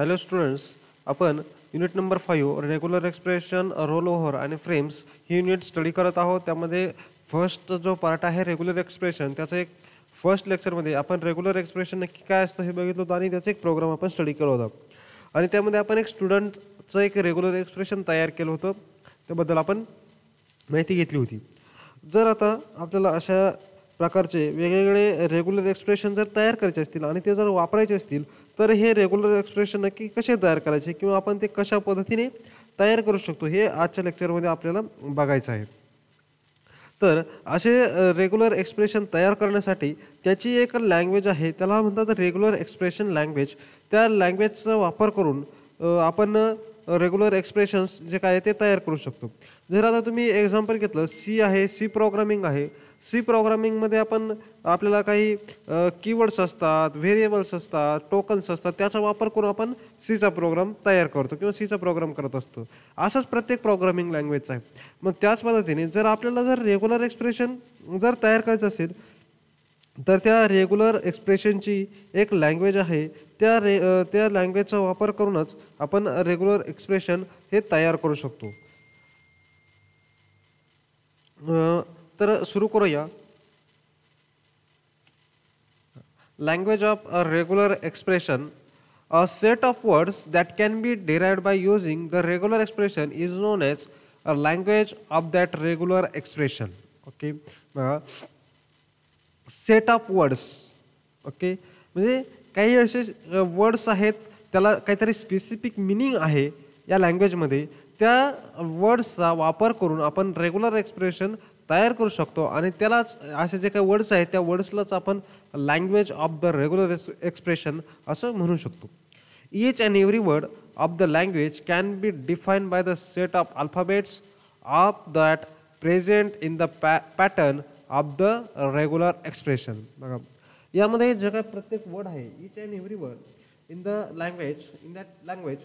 Hello students, आपण unit number 5 regular expression, role over आणि frames ही unit study करत आहोत. त्यामध्ये फर्स्ट जो पार्ट आहे रेग्युलर एक्सप्रेशन, त्याचं एक फर्स्ट लेक्चरमध्ये आपण रेग्युलर एक्सप्रेशन नक्की काय असतं हे बघितलं होतं आणि त्याचा एक प्रोग्राम आपण स्टडी केला होता. आणि त्यामध्ये आपण एक स्टुडंटचं एक रेग्युलर एक्सप्रेशन तयार केलं होतं, त्याबद्दल आपण माहिती घेतली होती. जर आता आपल्याला अशा प्रकारचे वेगवेगळे रेग्युलर एक्सप्रेशन जर तयार करायचे असतील आणि ते जर वापरायचे असतील तर हे रेग्युलर एक्सप्रेशन नक्की कसे तयार करायचे किंवा आपण ते कशा पद्धतीने तयार करू शकतो हे आजच्या लेक्चरमध्ये आपल्याला बघायचं आहे. तर असे रेग्युलर एक्सप्रेशन तयार करण्यासाठी त्याची एक लँग्वेज आहे, त्याला म्हणतात रेग्युलर एक्सप्रेशन लँग्वेज. त्या लँग्वेजचा वापर करून आपण रेग्युलर एक्सप्रेशन्स जे काय ते तयार करू शकतो. जर आता तुम्ही एक्झाम्पल घेतलं, सी आहे, सी प्रोग्रामिंग आहे. सी प्रोग्रामिंगमध्ये आपल्याला काही कीवर्ड्स असतात, व्हेरिएबल्स असतात, टोकन्स असतात, त्याचा वापर करून आपण सीचा प्रोग्राम तयार करतो किंवा सीचा प्रोग्राम करत असतो. असंच प्रत्येक प्रोग्रामिंग लँग्वेजचा आहे. मग त्याच पद्धतीने जर आपल्याला रेग्युलर एक्सप्रेशन जर तयार करायचं असेल तर त्या रेग्युलर एक्सप्रेशनची एक लँग्वेज आहे, त्या लँग्वेजचा वापर करूनच आपण रेग्युलर एक्सप्रेशन हे तयार करू शकतो. तर सुरू करूया. Language of a regular expression, a set of words that can be derived by using the regular expression is non as a language of that regular expression. Okay, set of words. Okay, म्हणजे काही असे words आहेत, त्याला काहीतरी specific meaning आहे या लँग्वेजमध्ये. त्या वर्ड्सचा वापर करून आपण रेग्युलर एक्सप्रेशन तयार करू शकतो आणि त्यालाच असे जे काही वर्ड्स आहेत त्या वर्ड्सलाच आपण language of the regular expression असं म्हणू शकतो. Each and every word of the language can be defined by the set of alphabets of that present in the pattern of the regular expression. बघा, यामध्ये जे काही प्रत्येक वर्ड आहे, each and every word in the language, in that language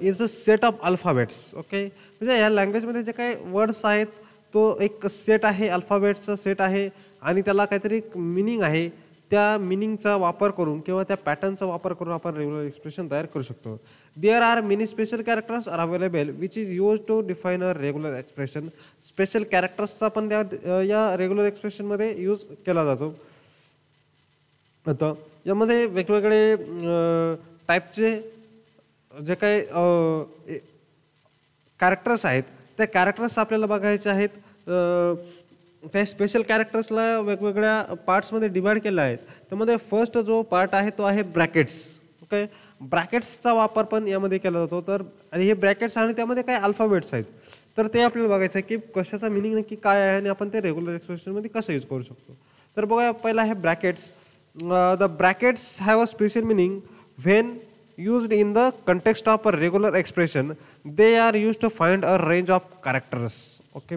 is a set of alphabets. Okay, म्हणजे या लँग्वेजमध्ये जे काही वर्ड्स आहेत तो एक सेट आहे, अल्फाबेट्सचा सेट आहे आणि त्याला काहीतरी मिनिंग आहे. त्या मिनिंगचा वापर करून किंवा त्या पॅटर्नचा वापर करून आपण रेग्युलर एक्सप्रेशन तयार करू शकतो. There are many special characters are available which is use to define a regular expression. Special कॅरेक्टर्सचा पण या रेग्युलर एक्सप्रेशनमध्ये यूज केला जातो. आता यामध्ये वेगवेगळे टाईपचे जे काही कॅरेक्टर्स आहेत त्या कॅरेक्टर्स आपल्याला बघायचे आहेत. त्या स्पेशल कॅरेक्टर्सला वेगवेगळ्या पार्ट्समध्ये डिवाइड केलं आहे. त्यामध्ये फर्स्ट जो पार्ट आहे तो आहे ब्रॅकेट्स. ओके, ब्रॅकेट्सचा वापर पण यामध्ये केला जातो. तर आणि हे ब्रॅकेट्स आणि त्यामध्ये काही अल्फाबेट्स आहेत, तर ते आपल्याला बघायचं आहे की कशाचा मिनिंग नक्की काय आहे आणि आपण ते रेग्युलर एक्सप्रेशनमध्ये कसं यूज करू शकतो. तर बघा, पहिला आहे brackets. The brackets have a special meaning when used in the context of a regular expression. They are used to find a range of characters. Okay,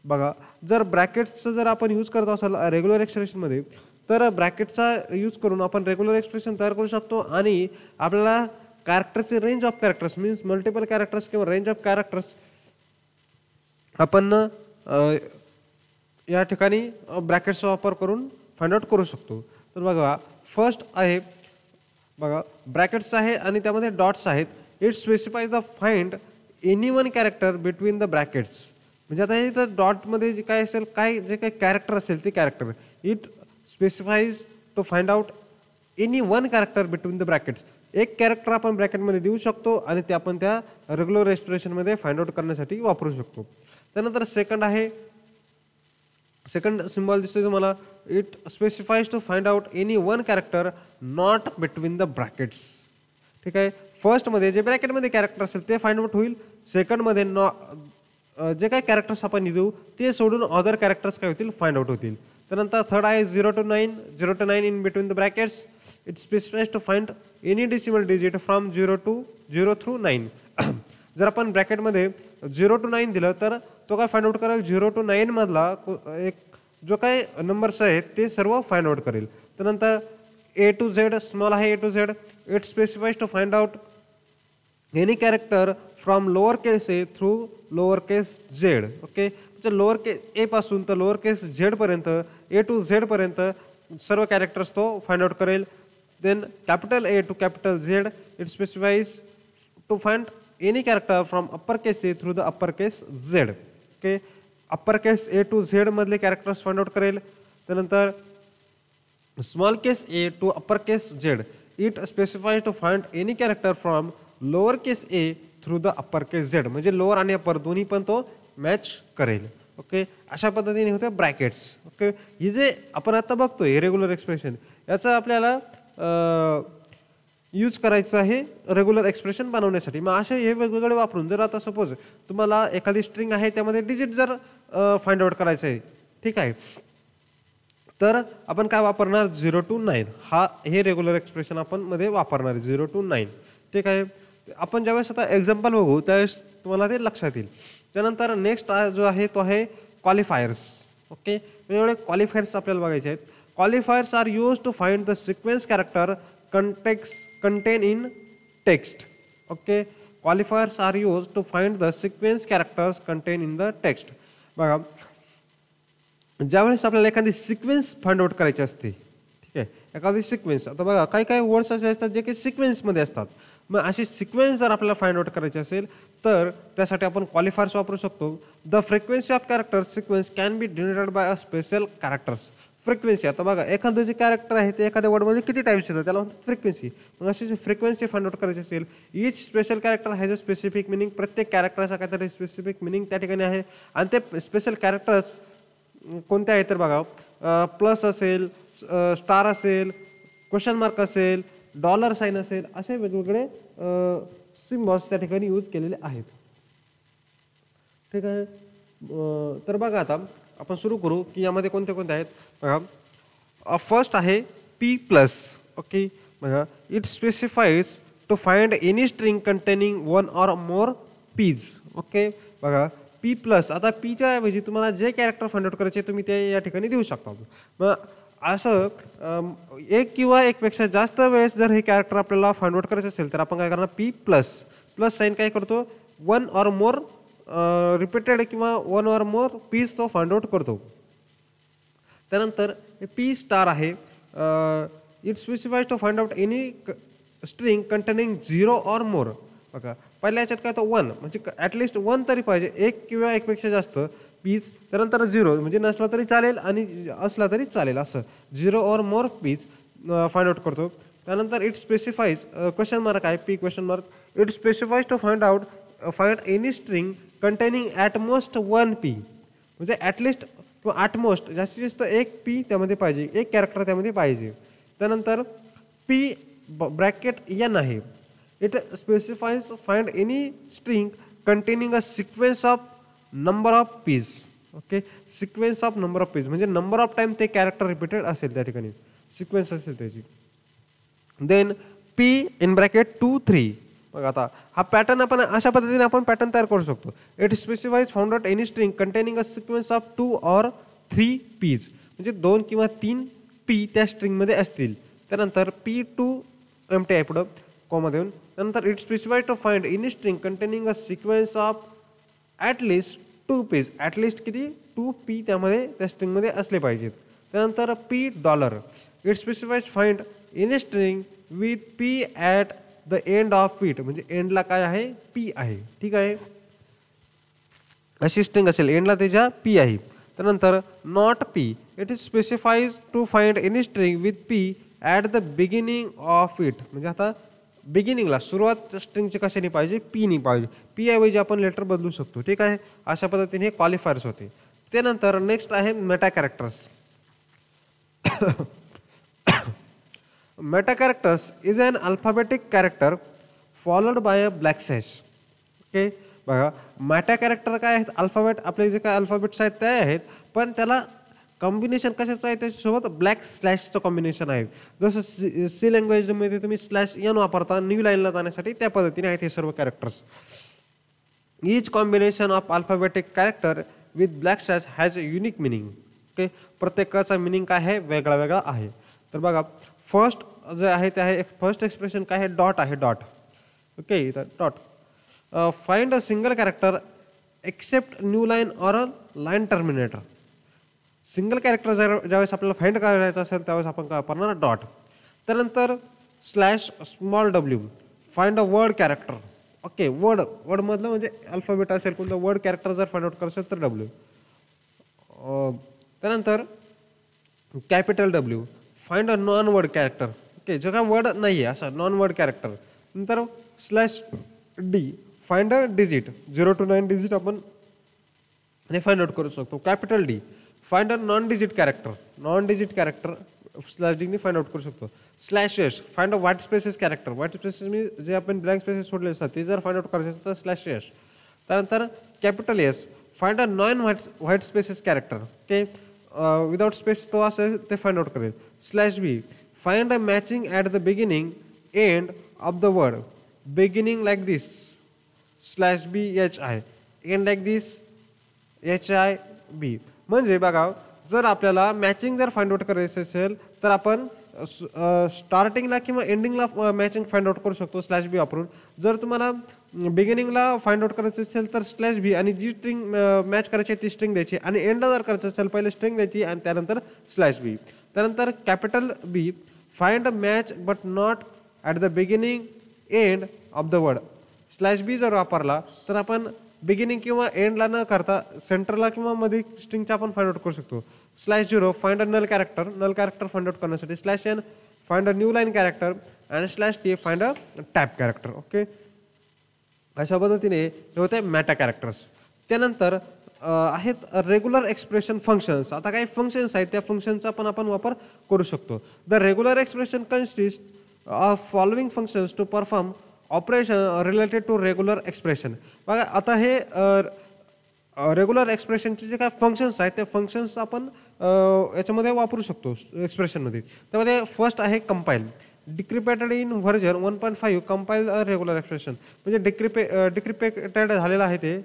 बघा, जर ब्रॅकेट्सचं जर आपण यूज करत असाल रेग्युलर एक्सप्रेशनमध्ये तर ब्रॅकेटचा यूज करून आपण रेग्युलर एक्सप्रेशन तयार करू शकतो आणि आपल्याला कॅरेक्टरचे range of characters means multiple characters किंवा रेंज ऑफ कॅरेक्टर्स आपण या ठिकाणी ब्रॅकेट्सचा वापर करून फाइंड आउट करू शकतो. तर बघा, फर्स्ट आहे, बघा, ब्रॅकेट्स आहे आणि त्यामध्ये डॉट्स आहेत. It specifies the find any one character between the brackets. म्हणजे आता हे तर डॉटमध्ये जे काय असेल, काय जे काही कॅरेक्टर असेल ते character it specifies to find out any one character between the brackets. एक कॅरेक्टर आपण ब्रॅकेटमध्ये देऊ शकतो आणि ते आपण त्या रेग्युलर एक्सप्रेशनमध्ये फाइंड आउट करण्यासाठी वापरू शकतो. त्यानंतर सेकंड आहे, सेकंड सिम्बॉल दिसतोय तुम्हाला. It specifies to find out any one character not between the brackets. ठीक आहे, फर्स्टमध्ये जे ब्रॅकेटमध्ये कॅरेक्टर असेल ते फाइंड आउट होईल. सेकंडमध्ये जे काही कॅरेक्टर्स आपण देऊ ते सोडून अदर कॅरेक्टर्स काय होतील, फाइंड आउट होतील. त्यानंतर थर्ड आहे 0 to 9 in between the brackets. It specifies to find any decimal digit from 0 through 9. जर आपण ब्रॅकेटमध्ये 0 to 9 दिलं तर तो काय फाइंड आउट करेल, 0 to 9 मधला एक जो काही नंबर्स आहेत ते सर्व फाइंड आउट करेल. त्यानंतर A to Z, स्मॉल आहे A to Z. It specifies to find out any character from lower case a through lower case z. Okay, म्हणजे लोअर केस ए पासून तर लोअर केस झेड पर्यंत, A to Z पर्यंत सर्व characters तो find out करेल. Then capital A to capital Z, it specifies to find any character from uppercase A through the uppercase Z. Okay, uppercase A to Z मधले characters find out करेल. त्यानंतर small case A to uppercase Z, it specifies to find any character from lowercase a through the uppercase Z, म्हणजे lower आणि अपर दोन्ही पण तो match करेल. Okay, अशा पद्धतीने होते ब्रॅकेट्स. ओके, ही जे आपण आता बघतोय रेग्युलर एक्सप्रेशन, याचा आपल्याला यूज करायचं आहे रेग्युलर एक्सप्रेशन बनवण्यासाठी. मग असे हे वेगवेगळे वापरून जर आता सपोज तुम्हाला एखादी स्ट्रिंग आहे त्यामध्ये डिजिट जर फाइंड आउट करायचं आहे, ठीक आहे, तर आपण काय वापरणार 0 to 9 हे रेग्युलर एक्सप्रेशन आपण मध्ये वापरणार 0 to 9. ठीक आहे, आपण ज्यावेळेस आता एक्झाम्पल बघू त्यावेळेस तुम्हाला ते लक्षात येईल. त्यानंतर नेक्स्ट जो आहे तो आहे क्वालिफायर्स. ओके, वेगवेगळे क्वालिफायर्स आपल्याला बघायचे आहेत. Qualifiers are use to find the sequence character contain in text. Okay, qualifiers are used to find the sequence characters contained in the text. बघा, ज्यावेळेस आपल्याला एखादी सिक्वेन्स फाइंड आउट करायची असते, ठीक आहे, एखादी सिक्वेन्स, आता बघा काही काही वर्ड्स असे असतात जे की सिक्वेन्समध्ये असतात. मग अशी सिक्वेन्स जर आपल्याला फाइंड आउट करायची असेल तर त्यासाठी आपण क्वालिफायर्स वापरू शकतो. The frequency of character sequence can be denoted by a special characters. Frequency, आता बघा एखादं जे कॅरेक्टर आहे ते एखाद्या वर्डमध्ये किती टाइम्स येतं त्याला म्हणतात फ्रिक्वेन्सी. मग अशी फ्रिक्वेन्सी फाइंड आउट करायची असेल, each special character has a specific meaning, प्रत्येक कॅरेक्टरचा काहीतरी स्पेसिफिक मिनिंग त्या ठिकाणी आहे. आणि ते स्पेशल कॅरेक्टर्स कोणते आहेत तर बघा, प्लस असेल, स्टार असेल, क्वेश्चन मार्क असेल, डॉलर साईन असेल, असे वेगवेगळे सिम्बॉल्स त्या ठिकाणी यूज केलेले आहेत. ठीक आहे, तर बघा आता आपण सुरू करू की यामध्ये कोणते कोणते आहेत. बघा, फर्स्ट आहे पी प्लस. ओके, बघा, it specifies to find any string containing 1 or more p's. Okay, बघा पी प्लस, आता पीच्या ऐवजी तुम्हाला जे कॅरेक्टर फाइंड आउट करायचे तुम्ही ते या ठिकाणी देऊ शकता. मग असं एक किंवा एकपेक्षा जास्त वेळेस जर हे कॅरेक्टर आपल्याला फाइंड आउट करायचं असेल तर आपण काय करणार, पी प्लस. प्लस साईन काय करतो, 1 or more रिपीटेड किंवा 1 or more पीस तो फाइंड आउट करतो. त्यानंतर पी स्टार आहे, it specifies to find out any string containing 0 or more. बघा, पहिल्या याच्यात काय तो 1, म्हणजे ॲटलिस्ट 1 तरी पाहिजे, एक किंवा एकपेक्षा जास्त पीस. त्यानंतर 0 म्हणजे नसला तरी चालेल आणि असला तरी चालेल, असं 0 or more p's find out करतो. त्यानंतर इट स्पेसिफाईज, क्वेश्चन मार्क आहे, p question mark, it specifies to find any string containing at most 1 p, म्हणजे ॲटलिस्ट किंवा ॲटमोस्ट जास्तीत जास्त एक पी त्यामध्ये पाहिजे, एक कॅरेक्टर त्यामध्ये पाहिजे. त्यानंतर पी ब्रॅकेट एन आहे, it specifies find any string containing a sequence of number of p's. Okay, sequence of number of p's म्हणजे नंबर ऑफ टाइम ते कॅरेक्टर रिपीटेड असेल त्या ठिकाणी, सिक्वेन्स असेल त्याची. Then p in bracket 2 3. बघा, आता हा पॅटर्न आपण अशा पद्धतीने आपण पॅटर्न तयार करू शकतो. It specifies found out any string containing a sequence of 2 or 3 p's, म्हणजे 2 किंवा 3 पी त्या स्ट्रिंगमध्ये असतील. त्यानंतर P2 एम्प्टी आहे पुढं कॉमा देऊन. त्यानंतर it specified to find any string containing a sequence of at least 2 p's, at least किती 2 पी त्यामध्ये त्या स्ट्रिंगमध्ये असले पाहिजेत. त्यानंतर p dollar, it specifies find any string with p at the end of it, म्हणजे एंडला काय आहे, पी आहे. ठीक आहे, अशी स्ट्रिंग असेल एंडला त्याच्या पी आहे. त्यानंतर not p, it is specifies to find any string with p at the beginning of it, म्हणजे आता बिगिनिंगला सुरुवात स्ट्रिंगची कशाने पाहिजे, पी नी पाहिजे. पी ऐवजी आपण लेटर बदलू शकतो. ठीक आहे, अशा पद्धतीने हे क्वालिफायर्स होते. त्यानंतर नेक्स्ट आहे meta characters. Meta characters is an alphabetic character followed by a black slash. Okay, बघा, मेटा कॅरेक्टर काय आहेत, अल्फाबेट आपले जे काय अल्फाबेट्स आहेत ते आहेत, पण त्याला कॉम्बिनेशन कशाचं आहे, त्याच्यासोबत ब्लॅक स्लॅशचं कॉम्बिनेशन आहे. जसं सी लँग्वेजमध्ये तुम्ही स्लॅश एन वापरता न्यू लाईनला जाण्यासाठी, त्या पद्धतीने आहेत हे सर्व characters. Each combination of alphabetic character with black slash has a unique meaning. Okay, प्रत्येकाचा मिनिंग काय आहे, वेगळा वेगळा आहे. तर बघा, फर्स्ट जे आहे ते आहे, फर्स्ट एक्सप्रेशन काय आहे, डॉट आहे, dot. Okay, dot find a single character except new line or a line terminator. Single character ज्यावेळेस आपल्याला फाइंड करायचं असेल त्यावेळेस आपण काय वापरणार, डॉट. त्यानंतर स्लॅश स्मॉल डब्ल्यू find a word character. Okay, वर्डमधलं म्हणजे अल्फाबेट असेल कोणतं वर्ड कॅरेक्टर जर फाइंड आउट करायचं असेल तर डब्ल्यू. त्यानंतर कॅपिटल डब्ल्यू find a non word character. Okay, जो काय वर्ड नाही आहे असं नॉन वर्ड कॅरेक्टर. नंतर slash d find a digit 0 to 9 digit आपण हे फाइंड आउट करू शकतो. Capital d find a non digit character slash d find out करू शकतो. Slash s find a white spaces character. White spaces मी जे आपण ब्लँक स्पेसेस सोडले असतात ते जर फाइंड आउट करायचे असेल तर स्लॅश एस. त्यानंतर capital S find a non white spaces character. Okay, without space तो असेल ते फाइंड आउट करेल. Slash B find a matching at the beginning end of the word. Beginning like this slash B H I end like this H I B. म्हणजे बघा, जर आपल्याला matching जर find out करायचं असेल तर आपण स्टार्टिंगला किंवा एंडिंगला मॅचिंग फाइंड आउट करू शकतो स्लॅश बी वापरून. जर तुम्हाला बिगिनिंगला फाइंड आउट करायचं असेल तर स्लॅश बी आणि जी स्ट्रिंग मॅच करायची आहे ती स्ट्रिंग द्यायची आणि एंडला जर करायचं असेल पहिले स्ट्रिंग द्यायची आणि त्यानंतर स्लॅश बी. त्यानंतर capital b find a match but not at the beginning end of the word. Slash b जर वापरला तर आपण बिगिनिंग किंवा एंडला न करता सेंटरला किंवा मध्ये स्ट्रिंगचा आपण फाइंड आउट करू शकतो. Slash zero find a null character find out करण्यासाठी. Slash n find a new line character आणि slash t find a tab character. Okay, अशा पद्धतीने हे होते मॅटा कॅरेक्टर्स. त्यानंतर आहेत रेग्युलर एक्सप्रेशन फंक्शन्स. आता काही फंक्शन्स आहेत त्या फंक्शनचा पण आपण वापर करू शकतो. The regular expression consist of following functions to perform operation related to regular expression. बघा, आता हे रेग्युलर एक्सप्रेशनचे जे काय फंक्शन्स आहेत त्या फंक्शन्स आपण याच्यामध्ये वापरू शकतो एक्सप्रेशनमध्ये. त्यामध्ये फर्स्ट आहे compile. Deprecated in version 1.5 compile regular expression. म्हणजे डिक्रिपेटेड झालेलं आहे ते,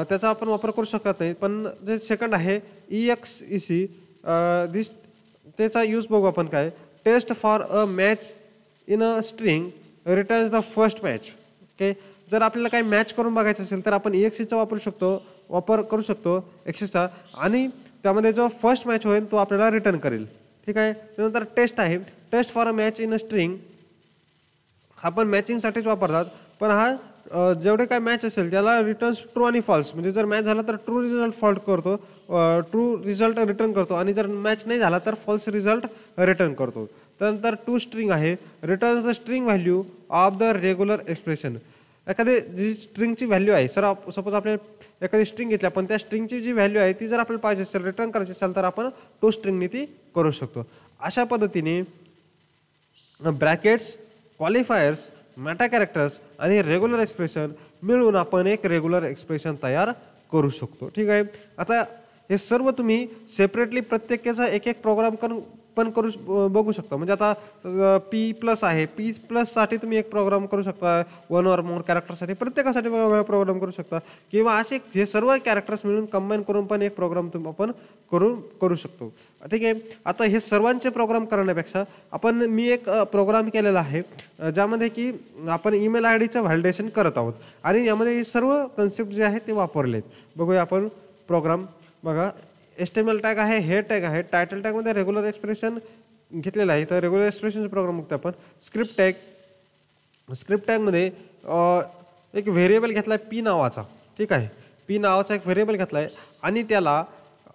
त्याचा आपण वापर करू शकत नाही. पण जे सेकंड आहे EXEC दिस, त्याचा यूज बघू आपण काय. Test for a match in a string returns the first match. Okay, जर आपल्याला काही मॅच करून बघायचं असेल तर आपण EXECचा वापर करू शकतो एक्सेसचा आणि त्यामध्ये जो फर्स्ट मॅच होईल तो आपल्याला रिटर्न करेल. ठीक आहे. त्यानंतर टेस्ट आहे. Test for a match in a string हा पण मॅचिंगसाठीच वापरतात. पण हा जेवढे काय मॅच असेल त्याला रिटर्न्स ट्रू आणि फॉल्स. म्हणजे जर मॅच झाला तर ट्रू रिझल्ट फॉल्ट करतो, ट्रू रिझल्ट रिटर्न करतो आणि जर मॅच नाही झाला तर फॉल्स रिझल्ट रिटर्न करतो. त्यानंतर टू स्ट्रिंग आहे. Returns the string value of the regular expression. एखादी जी स्ट्रिंगची व्हॅल्यू आहे, सपोज आपण एखादी स्ट्रिंग घेतली पण त्या स्ट्रिंगची जी व्हॅल्यू आहे ती जर आपल्याला पाहिजे असेल रिटर्न करायची असेल तर आपण टू स्ट्रिंगने ती करू शकतो. अशा पद्धतीने ब्रॅकेट्स, क्वालिफायर्स, मॅटा कॅरेक्टर्स आणि रेग्युलर एक्सप्रेशन मिळून आपण एक रेग्युलर एक्सप्रेशन तयार करू शकतो. ठीक आहे. आता हे सर्व तुम्ही सेपरेटली प्रत्येकाचा एक एक प्रोग्राम करू बघू शकता. म्हणजे आता P+ आहे, P+ साठी तुम्ही एक प्रोग्राम करू शकता, 1 or more कॅरेक्टरसाठी प्रत्येकासाठी वेगवेगळा प्रोग्राम करू शकता किंवा असे जे सर्व कॅरेक्टर्स मिळून कंबाईन करून पण एक प्रोग्राम आपण करू शकतो. ठीक आहे. आता हे सर्वांचे प्रोग्राम करण्यापेक्षा मी एक प्रोग्राम केलेला आहे ज्यामध्ये की आपण ईमेल आयडीचं व्हॅलिडेशन करत आहोत आणि यामध्ये हे सर्व कन्सेप्ट जे आहेत ते वापरलेत. बघूया आपण प्रोग्राम. बघा, HTML टॅग आहे, हे टॅग आहे. टायटल टॅगमध्ये रेग्युलर एक्सप्रेशन घेतलेलं आहे तर रेग्युलर एक्सप्रेशनचा प्रोग्राम बघतो आपण. स्क्रिप्ट टॅगमध्ये एक व्हेरिएबल घेतला आहे P नावाचा. ठीक आहे. P नावाचा एक व्हेरिएबल घेतला आहे आणि त्याला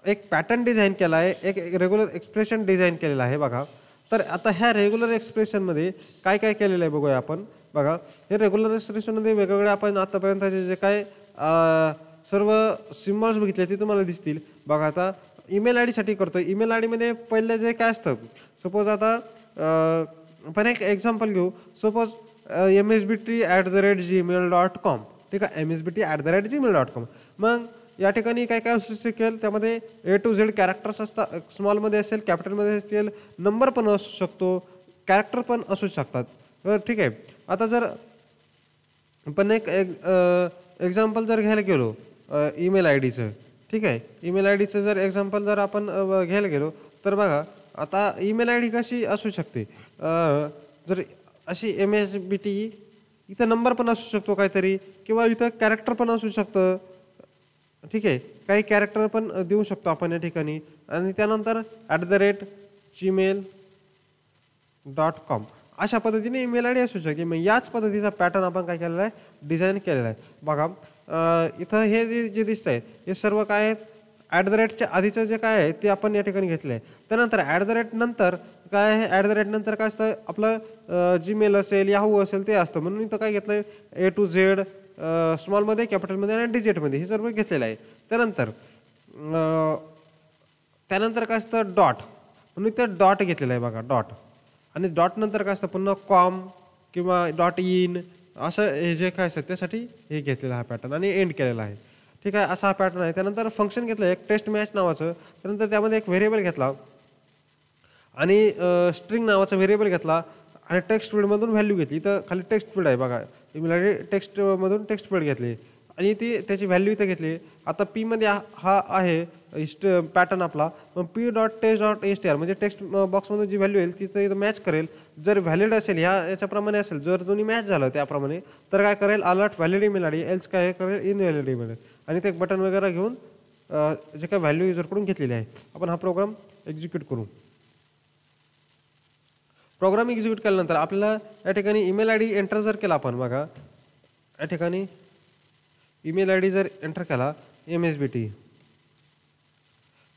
एक पॅटर्न डिझाईन केला आहे, एक रेग्युलर एक्सप्रेशन डिझाईन केलेलं आहे. बघा, तर आता ह्या रेग्युलर एक्सप्रेशनमध्ये काय काय केलेलं आहे बघूया आपण. बघा, हे रेग्युलर एक्सप्रेशनमध्ये वेगवेगळे आपण आतापर्यंतचे जे काय सर्व सिम्बॉल्स बघितले ते तुम्हाला दिसतील. बघा, आता ईमेल आयडीसाठी करतो. ईमेल आयडीमध्ये पहिलं जे काय असतं, सपोज आता आपण एक एक्झाम्पल घेऊ. Suppose msbt@gmail.com. ठीक आहे, msbt@gmail.com. मग या ठिकाणी काय काय असू शकेल, त्यामध्ये A to Z कॅरेक्टर्स असतात. स्मॉलमध्ये असेल, कॅपिटलमध्ये असेल, नंबर पण असू शकतो, कॅरेक्टर पण असू शकतात. ठीक आहे. आता जर आपण एक एक्झाम्पल जर घ्यायला गेलो ईमेल आयडीचं. ठीक आहे. ईमेल आयडीचं जर एक्झाम्पल जर आपण घ्यायला गेलो तर बघा, आता ईमेल आयडी कशी असू शकते, जर अशी MSBT इथं नंबर पण असू शकतो काहीतरी किंवा इथं कॅरेक्टर पण असू शकतं. ठीक आहे. काही कॅरेक्टर पण देऊ शकतो आपण या ठिकाणी आणि त्यानंतर @gmail .com अशा पद्धतीने ईमेल आय डी असू शकते. मग याच पद्धतीचा पॅटर्न आपण काय केलेला आहे डिझाईन केलेला आहे. बघा इथं हे जे दिसत आहे हे सर्व काय आहेत @च्या आधीचं जे काय आहे ते आपण या ठिकाणी घेतलं आहे. त्यानंतर नंतर काय आहे नंतर काय असतं आपलं जीमेल असेल याहू असेल ते असतं. म्हणून इथं काय घेतलं आहे A to Z स्मॉलमध्ये कॅपिटलमध्ये आणि डिजिटमध्ये हे सर्व घेतलेलं आहे. त्यानंतर काय असतं डॉट म्हणून इथं डॉट घेतलेलं आहे बघा डॉट. आणि डॉट नंतर काय असतं पुन्हा कॉम किंवा .in असं हे जे काय असतं त्यासाठी हे घेतलेलं हा पॅटर्न आणि एंड केलेला आहे. ठीक आहे असा हा पॅटर्न आहे. त्यानंतर फंक्शन घेतलं एक टेस्ट मॅच नावाचं. त्यानंतर त्यामध्ये एक व्हेरिएबल घेतला आणि स्ट्रिंग नावाचा व्हेरिएबल घेतला आणि टेक्स्ट फील्डमधून व्हॅल्यू घेतली. इथं खाली टेक्स्ट फील्ड आहे बघा ईमेल आय डी टेक्स्टमधून टेक्स्ट फील्ड घेतली आणि ती त्याची व्हॅल्यू इथं घेतली. आता पीमध्ये हा आहे पॅटर्न आपला. मग p.test.str म्हणजे टेक्स्ट बॉक्समधून जी व्हॅल्यू येईल तिथं इथं मॅच करेल. जर व्हॅलिड असेल याच्याप्रमाणे असेल जर दोन्ही मॅच झालं त्याप्रमाणे तर काय करेल alert valid email I D else काय करेल इनव्हॅलिड ईमेल आणि ते बटन वगैरे घेऊन जे काय व्हॅल्यू युजरकडून घेतलेली आहे. आपण हा प्रोग्राम एक्झिक्यूट करू. प्रोग्राम एक्झिक्यूट केल्यानंतर आपल्याला या ठिकाणी ईमेल आय डी एंटर जर केला आपण बघा या ठिकाणी ईमेल आय डी जर एंटर केला MSBT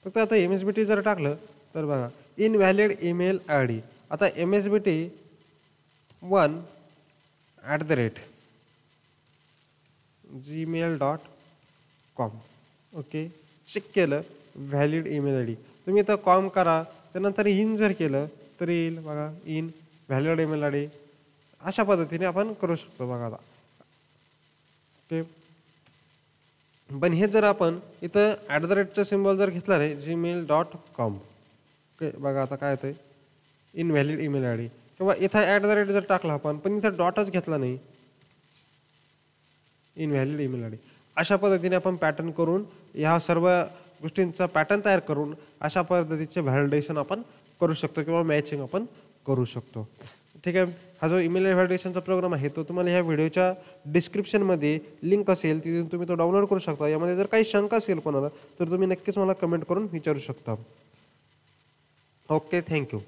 फक्त आता MSBT जर टाकलं तर बघा इनव्हॅलिड ईमेल आय डी. आता MSBT 1 @gmail.com ओके चेक केलं व्हॅलिड ईमेल आय डी. तुम्ही इथं कॉम करा त्यानंतर इन जर केलं तर येईल बघा in valid email I D. अशा पद्धतीने आपण करू शकतो बघा आता. ओके पण हे जर आपण इथं @चा सिम्बॉल जर घेतला रे gmail.com ओके बघा आता काय येतंय इनव्हॅलिड ईमेल आय डी किंवा इथं जर टाकला आपण पण इथं डॉटच घेतला नाही इनव्हॅलिड ईमेल आय डी. अशा पद्धतीने आपण पॅटर्न करून ह्या सर्व गोष्टींचा पॅटर्न तयार करून अशा पद्धतीचे व्हॅलिडेशन आपण करू शकतो किंवा मॅचिंग आपण करू शकतो. ठीक आहे. हा जो ईमेल व्हॅलिडेशनचा प्रोग्राम आहे तो तुम्हाला ह्या व्हिडिओच्या डिस्क्रिप्शनमध्ये लिंक असेल तिथून तुम्ही तो डाउनलोड करू शकता. यामध्ये जर काही शंका असेल कोणाला तर तुम्ही नक्कीच मला कमेंट करून विचारू शकता. Okay thank you.